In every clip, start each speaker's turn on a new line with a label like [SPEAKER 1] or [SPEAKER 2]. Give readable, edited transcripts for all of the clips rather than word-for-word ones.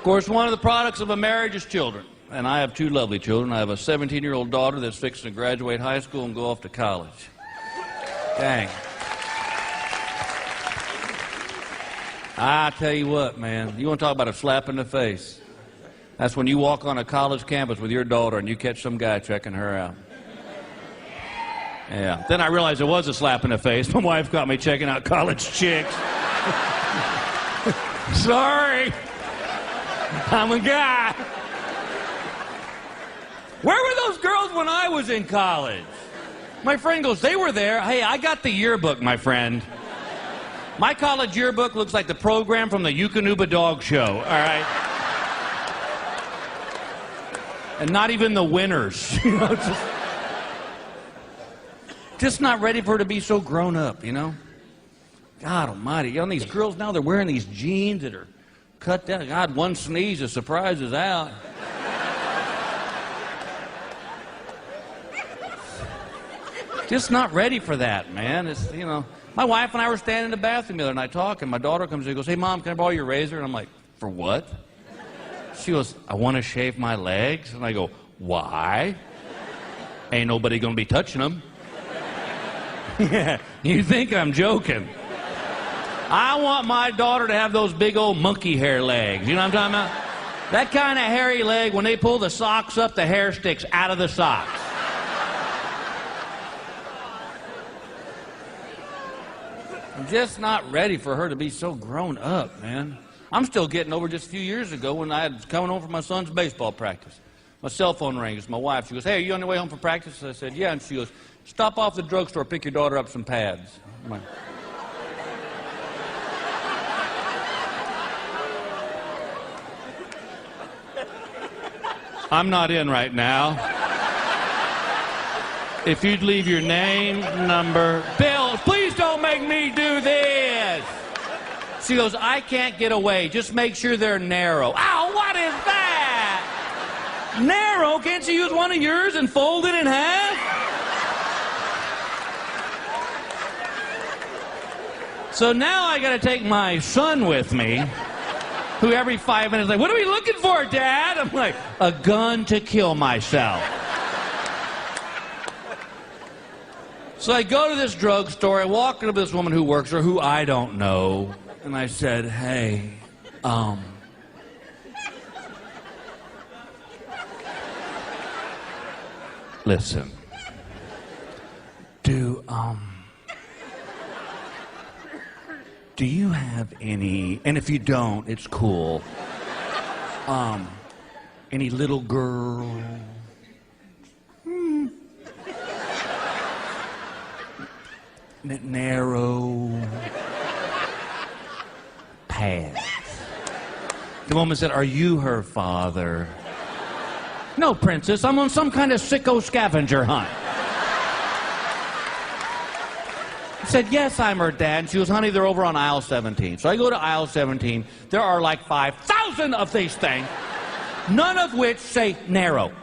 [SPEAKER 1] Of course, one of the products of a marriage is children. And I have two lovely children. I have a 17-year-old daughter that's fixing to graduate high school and go off to college. Dang. I tell you what, man, you want to talk about a slap in the face. That's when you walk on a college campus with your daughter and you catch some guy checking her out. Yeah. Then I realized it was a slap in the face. My wife got me checking out college chicks. Sorry. I'm a guy. Where were those girls when I was in college? My friend goes, they were there. Hey, I got the yearbook, my friend. My college yearbook looks like the program from the Yukonuba Dog Show, all right? And not even the winners, you know, just not ready for her to be so grown up, you know? God almighty, you know, these girls now, they're wearing these jeans that are cut down. God, one sneeze, the surprise is out. Just not ready for that, man. It's, you know, my wife and I were standing in the bathroom the other night talking. My daughter comes in and goes, hey, Mom, can I borrow your razor? And I'm like, for what? She goes, I want to shave my legs. And I go, why? Ain't nobody going to be touching them. Yeah, you think I'm joking. I want my daughter to have those big old monkey hair legs. You know what I'm talking about? That kind of hairy leg, when they pull the socks up, the hair sticks out of the socks. I'm just not ready for her to be so grown up, man. I'm still getting over just a few years ago when I was coming home from my son's baseball practice. My cell phone rang. It's my wife. She goes, hey, are you on your way home from practice? I said, yeah. And she goes, stop off the drugstore, pick your daughter up some pads. I'm like, I'm not in right now. If you'd leave your name, number, Bill, please don't make me do this. She goes, I can't get away. Just make sure they're narrow. Ow, what is that? Narrow? Can't you use one of yours and fold it in half? So now I got to take my son with me, who every 5 minutes is like, what are we looking for, Dad? I'm like, a gun to kill myself. So I go to this drugstore, I walk into this woman who works there, who I don't know, and I said, hey, listen, do you have any, and if you don't, it's cool, any little girl? Narrow pads. The woman said, are you her father? No, princess, I'm on some kind of sicko scavenger hunt. I said, yes, I'm her dad. And she goes, honey, they're over on aisle 17. So I go to aisle 17. There are like 5,000 of these things, none of which say narrow.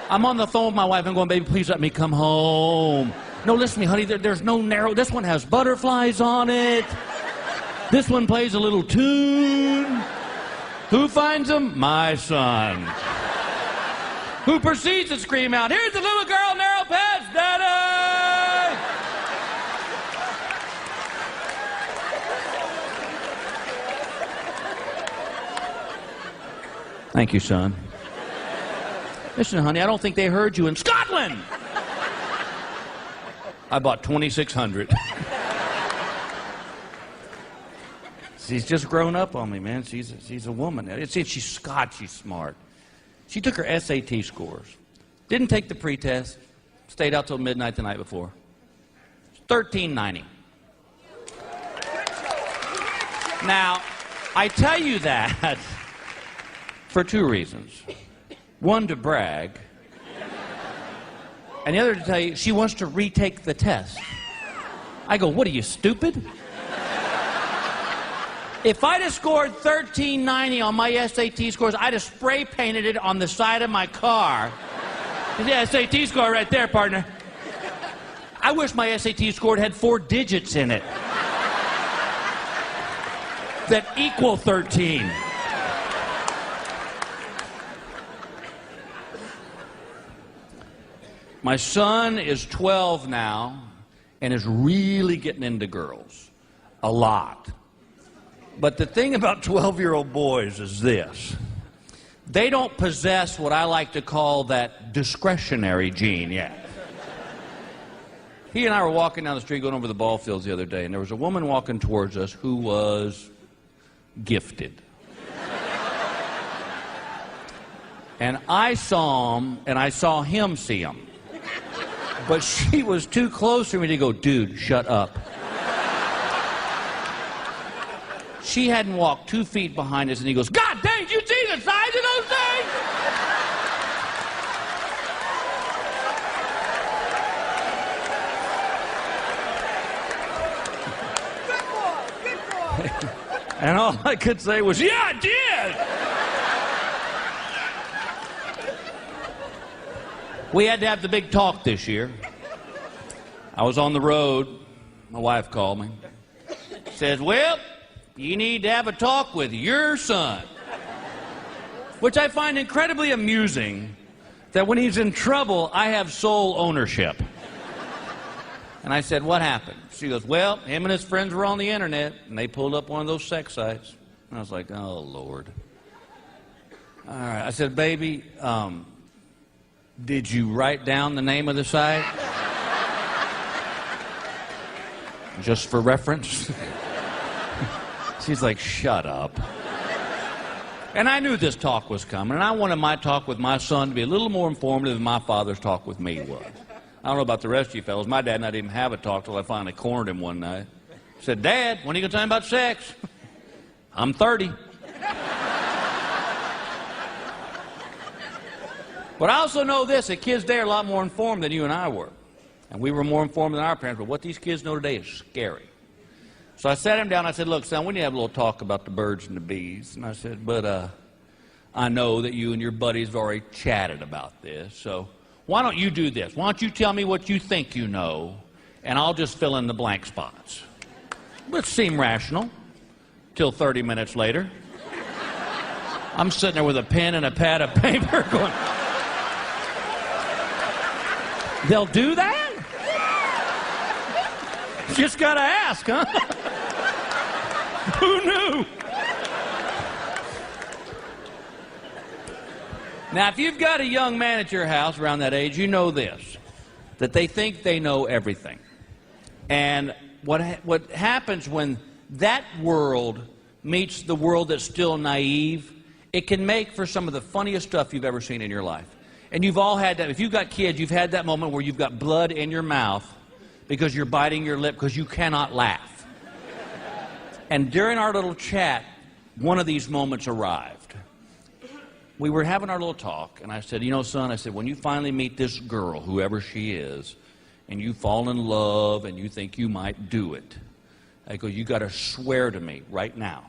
[SPEAKER 1] I'm on the phone with my wife. I'm going, baby, please let me come home. No, listen to me, honey, there's no narrow. This one has butterflies on it. This one plays a little tune. Who finds them? My son. Who proceeds to scream out, here's the little girl, narrow pads, Daddy! Thank you, son. Listen, honey, I don't think they heard you in Scotland. I bought 2,600. She's just grown up on me, man. She's a woman. She's Scotch. She's smart. She took her SAT scores. Didn't take the pretest. Stayed out till midnight the night before. 1390. Now, I tell you that for two reasons. One, to brag. And the other to tell you, she wants to retake the test. I go, what are you, stupid? If I'd have scored 1390 on my SAT scores, I'd have spray painted it on the side of my car. The SAT score right there, partner. I wish my SAT score had 4 digits in it that equal 13. My son is 12 now and is really getting into girls. A lot. But the thing about 12-year-old boys is this. They don't possess what I like to call that discretionary gene yet. He and I were walking down the street going over the ball fields the other day, and there was a woman walking towards us who was gifted. And I saw him, and I saw him see him. But she was too close for me to go, dude, shut up. She hadn't walked 2 feet behind us, and he goes, God dang, you see the size of those things?
[SPEAKER 2] Good boy.
[SPEAKER 1] And all I could say was, yeah, I did! We had to have the big talk this year. I was on the road. My wife called me. Says, well, you need to have a talk with your son. Which I find incredibly amusing, that when he's in trouble, I have sole ownership. And I said, what happened? She goes, well, him and his friends were on the internet, and they pulled up one of those sex sites. And I was like, oh, Lord. All right. I said, baby, did you write down the name of the site? Just for reference? She's like, shut up. And I knew this talk was coming, and I wanted my talk with my son to be a little more informative than my father's talk with me was. I don't know about the rest of you fellas. My dad and I didn't even have a talk till I finally cornered him one night. I said, Dad, when are you going to tell me about sex? I'm 30. But I also know this, that kids today are a lot more informed than you and I were. And we were more informed than our parents, but what these kids know today is scary. So I sat him down, I said, look, son, we need to have a little talk about the birds and the bees. And I said, but I know that you and your buddies have already chatted about this, so why don't you do this? Why don't you tell me what you think you know, and I'll just fill in the blank spots. Which seemed rational, till 30 minutes later. I'm sitting there with a pen and a pad of paper going, they'll do that? Just gotta ask, huh? Who knew? Now, if you've got a young man at your house around that age, you know this, that they think they know everything. And what happens when that world meets the world that's still naive, it can make for some of the funniest stuff you've ever seen in your life. And you've all had that. If you've got kids, you've had that moment where you've got blood in your mouth because you're biting your lip because you cannot laugh. And during our little chat, one of these moments arrived. We were having our little talk, and I said, you know, son, I said, when you finally meet this girl, whoever she is, and you fall in love and you think you might do it, I go, you got to swear to me right now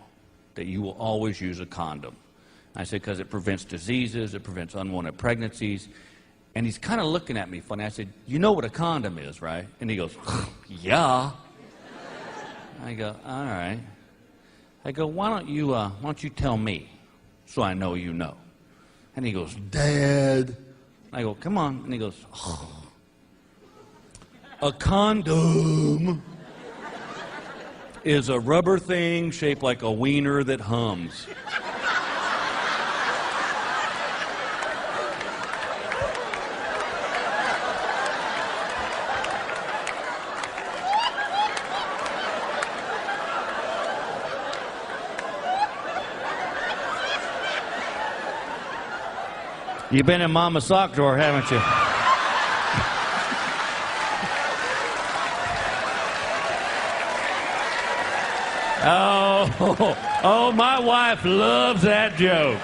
[SPEAKER 1] that you will always use a condom. I said, because it prevents diseases, it prevents unwanted pregnancies. And he's kind of looking at me funny. I said, you know what a condom is, right? And he goes, yeah. I go, all right. I go, why don't you tell me so I know you know? And he goes, Dad. I go, come on. And he goes, oh. A condom is a rubber thing shaped like a wiener that hums. You've been in Mama's sock drawer, haven't you? Oh, my wife loves that joke.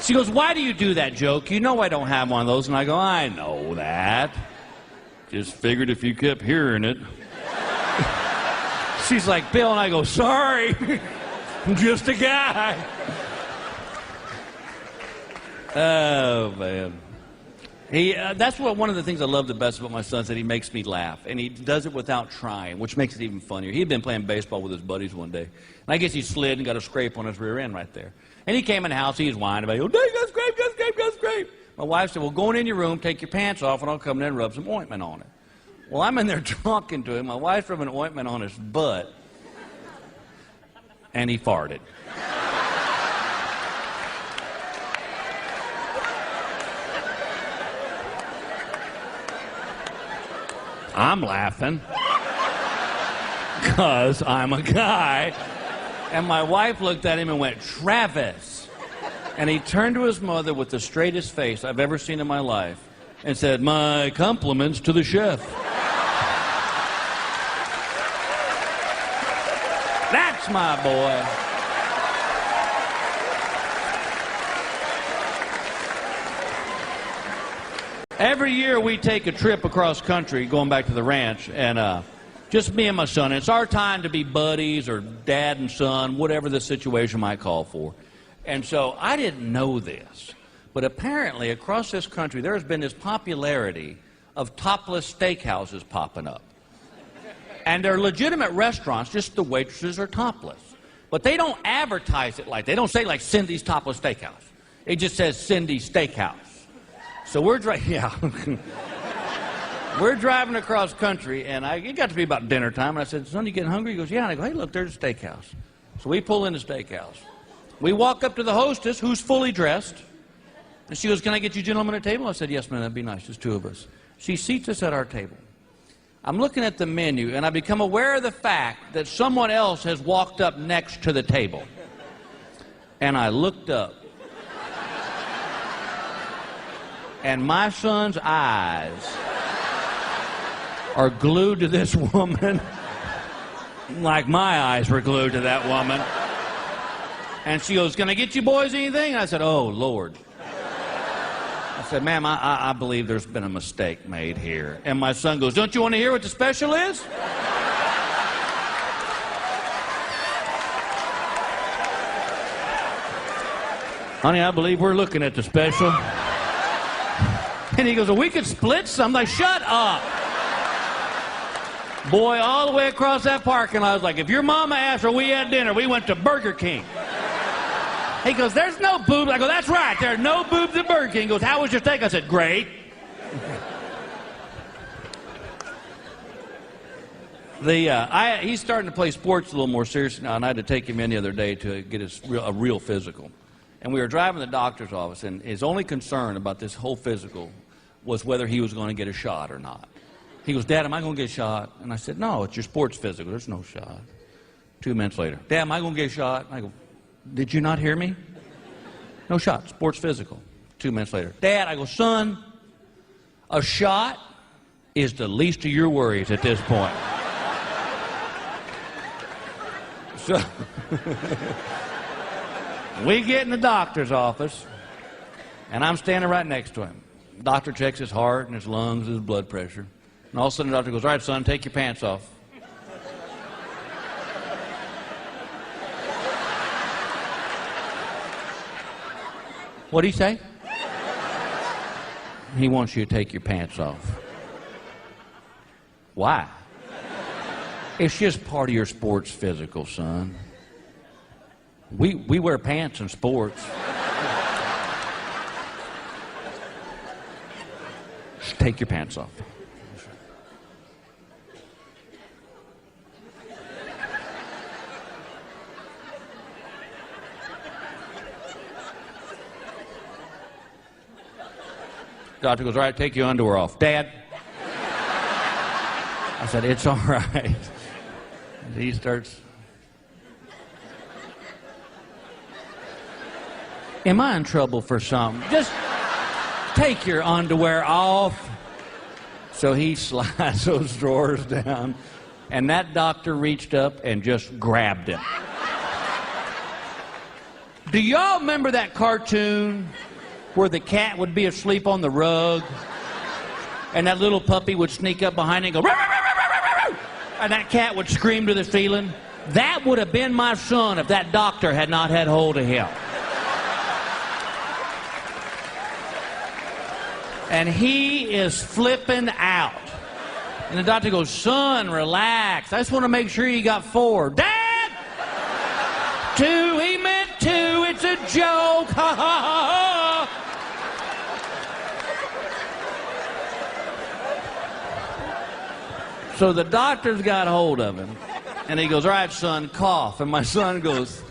[SPEAKER 1] She goes, why do you do that joke? You know I don't have one of those. And I go, I know that. Just figured if you kept hearing it. She's like, Bill, and I go, sorry. I'm just a guy. Oh, man. That's one of the things I love the best about my son, is that he makes me laugh. And he does it without trying, which makes it even funnier. He had been playing baseball with his buddies one day. And I guess he slid and got a scrape on his rear end right there. And he came in the house, he was whining about, oh, Dad, got a scrape, got a scrape, got a scrape. My wife said, well, go in your room, take your pants off, and I'll come in and rub some ointment on it. Well, I'm in there talking to him. My wife's rubbing ointment on his butt, and he farted. I'm laughing because I'm a guy. And my wife looked at him and went, Travis. And he turned to his mother with the straightest face I've ever seen in my life and said, my compliments to the chef. That's my boy. Every year we take a trip across country going back to the ranch, and just me and my son. It's our time to be buddies or dad and son, whatever the situation might call for. And so I didn't know this, but apparently across this country there has been this popularity of topless steakhouses popping up. And they're legitimate restaurants, just the waitresses are topless. But they don't advertise it like, they don't say like Cindy's Topless Steakhouse. It just says Cindy's Steakhouse. So we're we're driving across country, and it got to be about dinner time, and I said, son, you getting hungry? He goes, yeah. And I go, hey, look, there's a steakhouse. So we pull in the steakhouse. We walk up to the hostess, who's fully dressed, and she goes, can I get you gentlemen a table? I said, yes, ma'am, that'd be nice, just two of us. She seats us at our table. I'm looking at the menu, and I become aware of the fact that someone else has walked up next to the table. And I looked up. And my son's eyes are glued to this woman like my eyes were glued to that woman. And she goes, can I get you boys anything? And I said, oh, Lord. I said, ma'am, I believe there's been a mistake made here. And my son goes, don't you want to hear what the special is? Honey, I believe we're looking at the special. And he goes, well, we could split some. I'm like, shut up. Boy, all the way across that parking lot, I was like, if your mama asked where we had dinner, we went to Burger King. He goes, there's no boobs. I go, that's right, there are no boobs at Burger King. He goes, how was your steak? I said, great. He's starting to play sports a little more seriously now, and I had to take him in the other day to get a real physical. And we were driving to the doctor's office, and his only concern about this whole physical was whether he was going to get a shot or not. He goes, Dad, am I going to get a shot? And I said, no, it's your sports physical. There's no shot. 2 minutes later, Dad, am I going to get a shot? I go, did you not hear me? No shot, sports physical. 2 minutes later, Dad, I go, son, a shot is the least of your worries at this point. So we get in the doctor's office, and I'm standing right next to him. The doctor checks his heart and his lungs and his blood pressure. And all of a sudden the doctor goes, all right, son, take your pants off. What'd he say? He wants you to take your pants off. Why? It's just part of your sports physical, son. We wear pants in sports. Just take your pants off. Doctor goes, all right, take your underwear off. Dad. I said, it's all right. He starts. Am I in trouble for something? Just take your underwear off. So he slides those drawers down, and that doctor reached up and just grabbed him. Do y'all remember that cartoon where the cat would be asleep on the rug and that little puppy would sneak up behind it and go, "Row, row, row, row, row," and that cat would scream to the ceiling? That would have been my son if that doctor had not had hold of him. And he is flipping out. And the doctor goes, son, relax. I just want to make sure you got 4. Dad! 2, he meant 2. It's a joke. Ha ha ha ha. So the doctor's got hold of him, and he goes, all right, son, cough. And my son goes,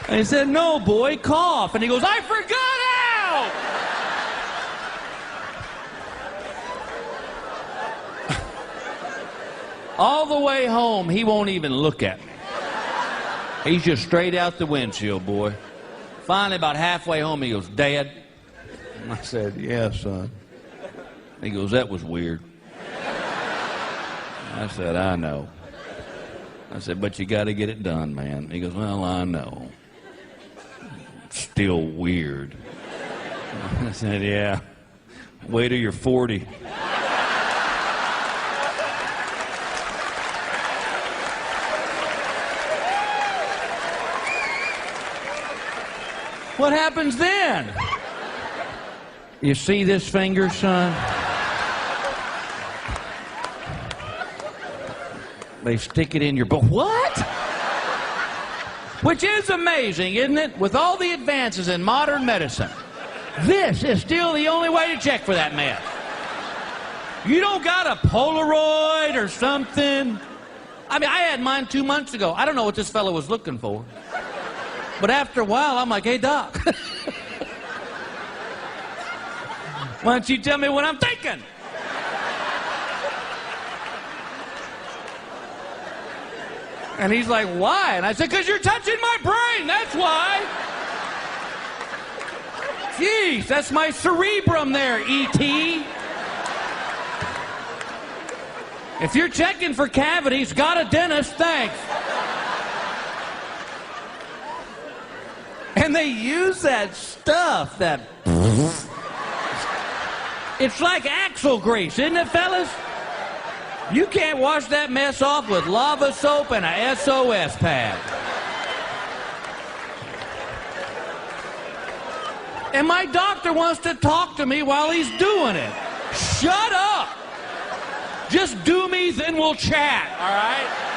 [SPEAKER 1] and he said, no, boy, cough. And he goes, I forgot how! All the way home, he won't even look at me. He's just straight out the windshield, boy. Finally, about halfway home, he goes, Dad. And I said, yeah, son. He goes, that was weird. I said, I know. I said, but you got to get it done, man. He goes, well, I know. Still weird. I said, yeah. Wait till you're 40. What happens then? You see this finger, son? They stick it in your butt. What? Which is amazing, isn't it? With all the advances in modern medicine, this is still the only way to check for that mess. You don't got a Polaroid or something. I mean, I had mine 2 months ago. I don't know what this fellow was looking for. But after a while, I'm like, hey, Doc. Why don't you tell me what I'm thinking? And he's like, why? And I said, because you're touching my brain, that's why. Jeez, that's my cerebrum there, E.T. If you're checking for cavities, got a dentist, thanks. And they use that stuff, that... It's like axle grease, isn't it, fellas? You can't wash that mess off with lava soap and a SOS pad. And my doctor wants to talk to me while he's doing it. Shut up! Just do me, then we'll chat, all right?